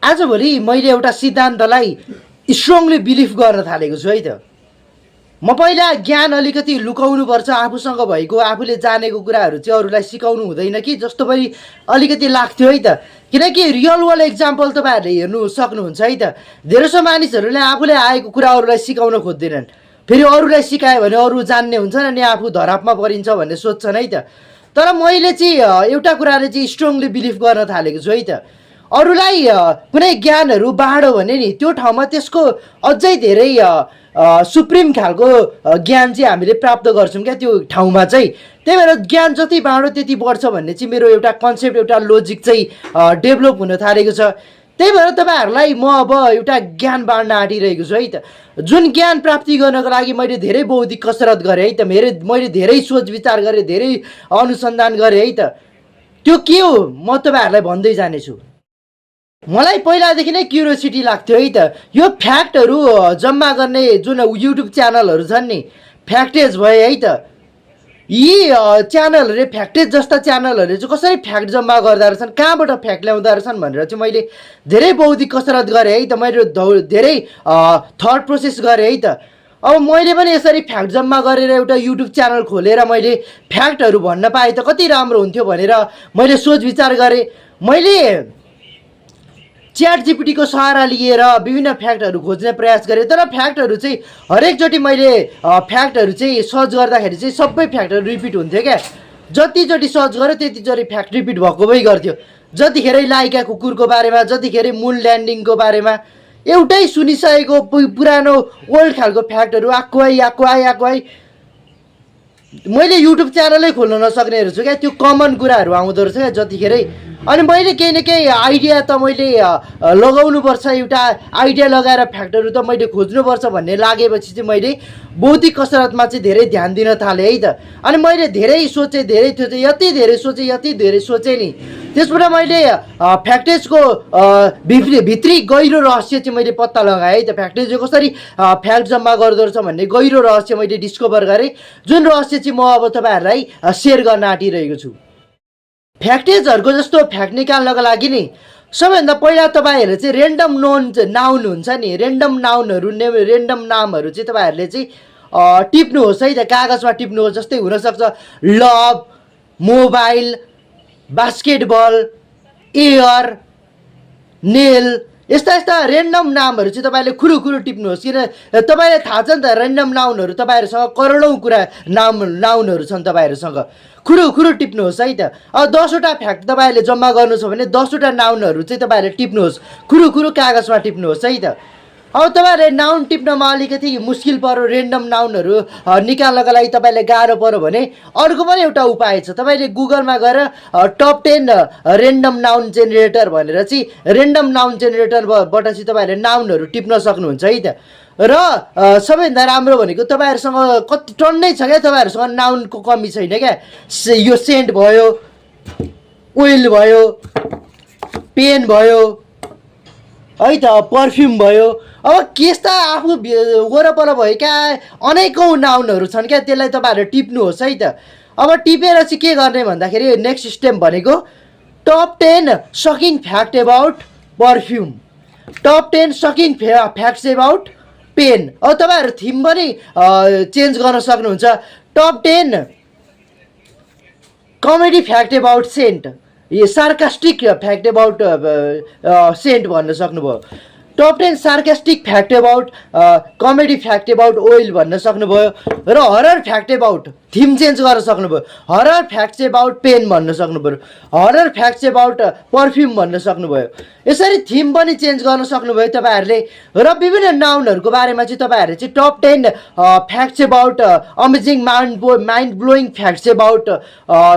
आजभोलि मैले एउटा सिद्धान्तलाई स्ट्रङली बिलिभ गर्न थालेको छु है त। म पहिला ज्ञान अलिकति लुकाउनुपर्छ, आफूसँग भएको आफूले जानेको कुराहरू चाहिँ अरूलाई सिकाउनु हुँदैन कि जस्तो पनि अलिकति लाग्थ्यो है त। किनकि रियल वर्ल्ड एक्जाम्पल तपाईँहरूले हेर्नु सक्नुहुन्छ है त। धेरैसो मानिसहरूले आफूले आएको कुरा अरूलाई सिकाउन खोज्दैनन्, फेरि अरूलाई सिकायो भने अरू जान्ने हुन्छन् अनि आफू धरापमा परिन्छ भन्ने सोध्छन् है त। तर मैले चाहिँ एउटा कुराले चाहिँ स्ट्रङली बिलिभ गर्न थालेको छु है त। अरूलाई कुनै ज्ञानहरू बाँडो भने नि त्यो ठाउँमा त्यसको अझै धेरै सुप्रिम खालको ज्ञान चाहिँ हामीले प्राप्त गर्छौँ क्या त्यो ठाउँमा चाहिँ। त्यही भएर ज्ञान जति बाँडो त्यति बढ्छ भन्ने चाहिँ मेरो एउटा कन्सेप्ट, एउटा लोजिक चाहिँ डेभलप हुन थालेको छ। त्यही भएर तपाईँहरूलाई म अब एउटा ज्ञान बाँड्न आँटिरहेको छु है त। जुन ज्ञान प्राप्ति गर्नको लागि मैले धेरै बौद्धिक कसरत गरेँ है त, मैले धेरै सोच विचार गरेँ, धेरै अनुसन्धान गरेँ है त। त्यो के हो म तपाईँहरूलाई भन्दै जानेछु। मलाई पहिलादेखि नै क्युरियोसिटी लाग्थ्यो है त। यो फ्याक्टहरू जम्मा गर्ने जुन युट्युब च्यानलहरू छन् नि, फ्याक्टेज भए है त, यी च्यानलहरूले फ्याक्टेज जस्ता च्यानलहरूले चाहिँ कसरी फ्याक्ट जम्मा गर्दा रहेछन्, कहाँबाट फ्याक्ट ल्याउँदा रहेछन् भनेर चाहिँ मैले धेरै बौद्धिक कसरत गरेँ है त। मैले धेरै थट प्रोसेस गरेँ है त। अब मैले पनि यसरी फ्याक्ट जम्मा गरेर एउटा युट्युब च्यानल खोलेर मैले फ्याक्टहरू भन्न पाएँ त कति राम्रो हुन्थ्यो भनेर मैले सोच विचार गरेँ। मैले च्याट जिपिटीको सहारा लिएर विभिन्न फ्याक्टहरू खोज्ने प्रयास गरेँ, तर फ्याक्टहरू चाहिँ हरेकचोटि मैले फ्याक्टहरू चाहिँ सर्च गर्दाखेरि चाहिँ सबै फ्याक्टहरू रिपिट हुन्थ्यो क्या। जतिचोटि सर्च गऱ्यो त्यतिचोटि फ्याक्ट रिपिट भएको भइ गर्थ्यो। जतिखेरै लाइका कुकुरको बारेमा, जतिखेरै मुन ल्यान्डिङको बारेमा एउटै सुनिसकेको पुरानो ओल्ड खालको फ्याक्टहरू आएको आइ मैले युट्युब च्यानलै खोल्न नसक्ने रहेछु क्या। त्यो कमन कुराहरू आउँदो रहेछ क्या जतिखेरै। अनि मैले केही न केही आइडिया त मैले लगाउनुपर्छ, एउटा आइडिया लगाएर फ्याक्टहरू त मैले खोज्नुपर्छ भन्ने लागेपछि चाहिँ मैले बौद्धिक कसरतमा चाहिँ धेरै ध्यान दिन थालेँ है त। अनि मैले धेरै सोचेँ, यति धेरै सोचेँ नि, त्यसबाट मैले फ्याक्टेजको भित्री गहिरो रहस्य चाहिँ मैले पत्ता लगाएँ है त। फ्याक्टेजले कसरी फ्याक्ट जम्मा गर्दो रहेछ भन्ने गहिरो रहस्य मैले डिस्कभर गरेँ, जुन रहस्य चाहिँ म अब तपाईँहरूलाई सेयर गर्न आँटिरहेको छु। फ्याक्टेजहरूको जस्तो फ्याक्ट निकाल्नको लागि नि सबैभन्दा पहिला तपाईँहरूले चाहिँ रेन्डम नाउन हुन्छ नि, रेन्डम नामहरू चाहिँ तपाईँहरूले चाहिँ टिप्नुहोस् है त, कागजमा टिप्नुहोस्। जस्तै हुनसक्छ love, mobile, basketball, air, nail, यस्ता रेन्डम नामहरू चाहिँ तपाईँले खुरुखुरु टिप्नुहोस्। किन तपाईँलाई थाहा छ नि त रेन्डम नाउनहरू तपाईँहरूसँग करोडौँ नाउनहरू छन् तपाईँहरूसँग, खुरुखुरु टिप्नुहोस् है त। अब 10वटा फ्याक्ट तपाईँहरूले जम्मा गर्नु छ भने 10वटा नाउनहरू चाहिँ तपाईँहरूले टिप्नुहोस्, खुरुखुरु कागजमा टिप्नुहोस् है त। अब तपाईँहरूले नाउन टिप्नमा अलिकति मुस्किल पऱ्यो, रेन्डम नाउनहरू निकाल्नको लागि तपाईँलाई गाह्रो पऱ्यो भने अर्को पनि एउटा उपाय छ। तपाईँले गुगलमा गएर टप 10 रेन्डम नाउन जेनेरेटर भनेर चाहिँ रेन्डम नाउन जेनेरेटरबाट चाहिँ तपाईँहरूले नाउनहरू टिप्न सक्नुहुन्छ है त। र सबैभन्दा राम्रो भनेको तपाईँहरूसँग कति टन्नै छ क्या, तपाईँहरूसँग नाउनको कमी छैन क्या। यो सेन्ट भयो, ओइल भयो, पेन भयो है त, पर्फ्युम भयो। अब त्यस्ता आफू वरपर भएका अनेकौँ नाउनहरू छन् क्या, त्यसलाई तपाईँहरू टिप्नुहोस् है त। अब टिपेर चाहिँ के गर्ने भन्दाखेरि नेक्स्ट स्टेप भनेको top 10 shocking fact about perfume, top 10 shocking facts about pen. अब तपाईँहरू थिम पनि चेन्ज गर्न सक्नुहुन्छ। Top 10 comedy fact about scent, यो सार्कास्टिक फ्याक्ट एबाउट सेन्ट भन्न सक्नुभयो। Top 10 sarcastic fact about comedy fact about oil भन्न सक्नुभयो। र horror fact about theme change गर्न सक्नुभयो, हरर फ्याक्ट्स एबाउट पेन भन्न सक्नुभयो, हरर फ्याक्ट्स एबाउट पर्फ्युम भन्न सक्नुभयो। यसरी थिम पनि चेन्ज गर्न सक्नुभयो तपाईँहरूले। र विभिन्न नाउनहरूको बारेमा चाहिँ तपाईँहरूले चाहिँ top 10 facts about amazing mind blowing facts about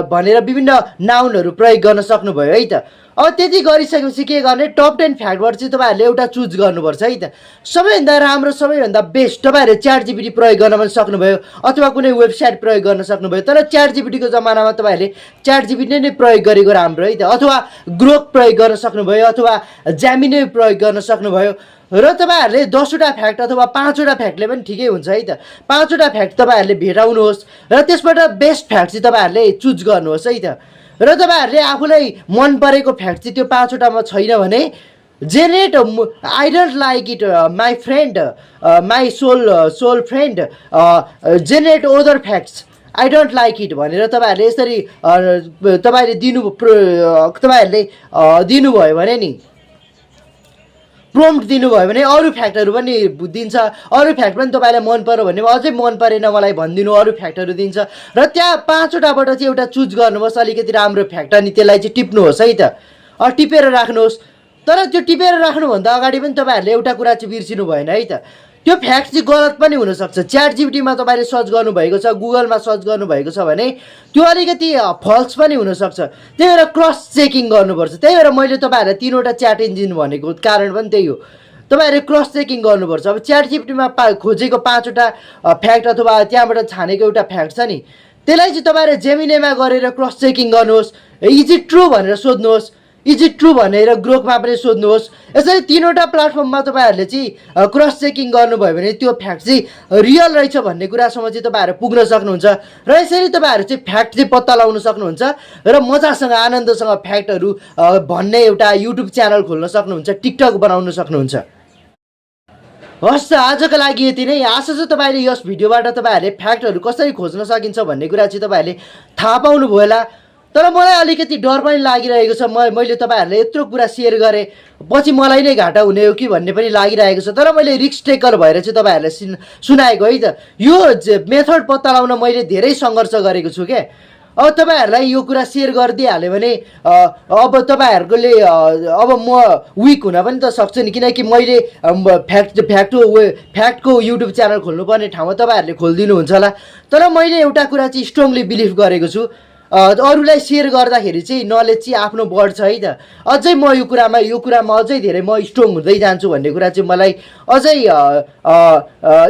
भनेर विभिन्न नाउनहरू प्रयोग गर्न सक्नुभयो है त। अब त्यति गरिसकेपछि के गर्ने, टप 10 फ्याक्टबाट चाहिँ तपाईँहरूले एउटा चुज गर्नुपर्छ है त। सबैभन्दा राम्रो, सबैभन्दा बेस्ट तपाईँहरूले च्याट जिपिटी प्रयोग गर्न पनि सक्नुभयो अथवा कुनै वेबसाइट प्रयोग गर्न सक्नुभयो। तर च्याट जिपिटीको जमानामा तपाईँहरूले च्याट जिपिटी नै प्रयोग गरेको राम्रो है त, अथवा ग्रोक प्रयोग गर्न सक्नुभयो, अथवा ज्यामिनी प्रयोग गर्न सक्नुभयो। र तपाईँहरूले 10वटा फ्याक्ट अथवा 5वटा फ्याक्टले पनि ठिकै हुन्छ है त। 5वटा फ्याक्ट तपाईँहरूले भेटाउनुहोस् र त्यसबाट बेस्ट फ्याक्ट चाहिँ तपाईँहरूले चुज गर्नुहोस् है त। र तपाईँहरूले आफूलाई मन परेको फ्याक्ट चाहिँ त्यो 5वटामा छैन भने generate I don't like it my friend my soul friend generate other facts I don't like it भनेर तपाईँहरूले यसरी तपाईँहरूले तपाईँहरूले दिनुभयो भने नि प्रोम्प्ट दिनुभयो भने अरू फ्याक्टहरू पनि दिन्छ। अरू फ्याक्ट पनि तपाईँलाई मन पऱ्यो भने अझै मन परेन मलाई भनिदिनु, अरू फ्याक्टहरू दिन्छ र त्यहाँ 5वटाबाट चाहिँ एउटा चुज गर्नुहोस् अलिकति राम्रो फ्याक्ट अनि त्यसलाई चाहिँ टिप्नुहोस् है त, टिपेर राख्नुहोस्। तर त्यो टिपेर राख्नुभन्दा अगाडि पनि तपाईँहरूले एउटा कुरा चाहिँ बिर्सिनु भएन है त, त्यो फ्याक्ट चाहिँ गलत पनि हुनसक्छ। च्याट जिपिटीमा तपाईँले सर्च गर्नुभएको छ, गुगलमा सर्च गर्नुभएको छ भने त्यो अलिकति फल्स पनि हुनसक्छ। त्यही भएर क्रस चेकिङ गर्नुपर्छ। त्यही भएर मैले तपाईँहरूलाई 3वटा च्याट इन्जिन भनेको कारण पनि त्यही हो, तपाईँहरूले क्रस चेकिङ गर्नुपर्छ। अब च्याट जिपिटीमा खोजेको 5वटा फ्याक्ट अथवा त्यहाँबाट छानेको एउटा फ्याक्ट छ नि, त्यसलाई चाहिँ तपाईँहरूले जेमिनीमा गरेर क्रस चेकिङ गर्नुहोस्। इज इट ट्रु भनेर सोध्नुहोस्, इज इट ट्रु भनेर ग्रोकमा पनि सोध्नुहोस्। यसरी 3वटा प्लेटफर्ममा तपाईँहरूले चाहिँ क्रस चेकिङ गर्नुभयो भने त्यो फ्याक्ट चाहिँ रियल रहेछ भन्ने कुरासम्म चाहिँ तपाईँहरू पुग्न सक्नुहुन्छ र यसरी तपाईँहरू चाहिँ फ्याक्ट चाहिँ पत्ता लगाउन सक्नुहुन्छ र मजासँग आनन्दसँग फ्याक्टहरू भन्ने एउटा युट्युब च्यानल खोल्न सक्नुहुन्छ, टिकटक बनाउन सक्नुहुन्छ। हस् त, आजको लागि यति नै। आशा छ तपाईँले यस भिडियोबाट तपाईँहरूले फ्याक्टहरू कसरी खोज्न सकिन्छ भन्ने कुरा चाहिँ तपाईँहरूले थाहा पाउनुभयो होला। तर मलाई अलिकति डर पनि लागिरहेको छ, मैले तपाईँहरूलाई यत्रो कुरा सेयर गरेँ पछि मलाई नै घाटा हुने हो कि भन्ने पनि लागिरहेको छ। तर मैले रिस्क टेकर भएर चाहिँ तपाईँहरूलाई सुनाएको है त। यो मेथड पत्ता लगाउन मैले धेरै सङ्घर्ष गरेको छु क्या। अब तपाईँहरूलाई यो कुरा सेयर गरिदिइहाल्यो भने अब तपाईँहरूले अब म विक हुन पनि त सक्छु नि, किनकि मैले फ्याक्टको युट्युब च्यानल खोल्नुपर्ने ठाउँमा तपाईँहरूले खोलिदिनुहुन्छ होला। तर मैले एउटा कुरा चाहिँ स्ट्रङली बिलिभ गरेको छु, अरूलाई सेयर गर्दाखेरि चाहिँ नलेज चाहिँ आफ्नो बढ्छ है त। अझै म यो कुरामा अझै धेरै म स्ट्रङ हुँदै जान्छु भन्ने कुरा चाहिँ मलाई अझै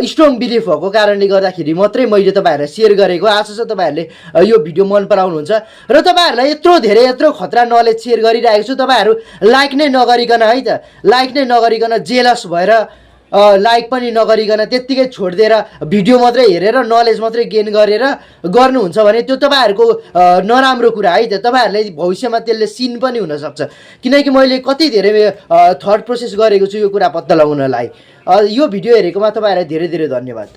स्ट्रङ बिलिफ भएको कारणले गर्दाखेरि मात्रै मैले तपाईँहरूलाई सेयर गरेको। आशा छ तपाईँहरूले यो भिडियो मन पराउनुहुन्छ र तपाईँहरूलाई यत्रो खतरा नलेज सेयर गरिरहेको छु। तपाईँहरू लाइक नै नगरिकन है त, लाइक नै नगरिकन जेलस भएर लाइक पनि नगरिकन त्यत्तिकै छोडिदिएर भिडियो मात्रै हेरेर नलेज मात्रै गेन गरेर गर्नुहुन्छ भने त्यो तपाईँहरूको नराम्रो कुरा है त। तपाईँहरूलाई भविष्यमा त्यसले सिन पनि हुनसक्छ, किनकि मैले कति धेरै थट प्रोसेस गरेको छु यो कुरा पत्ता लगाउनलाई। यो भिडियो हेरेकोमा तपाईँहरूलाई धेरै धेरै धन्यवाद।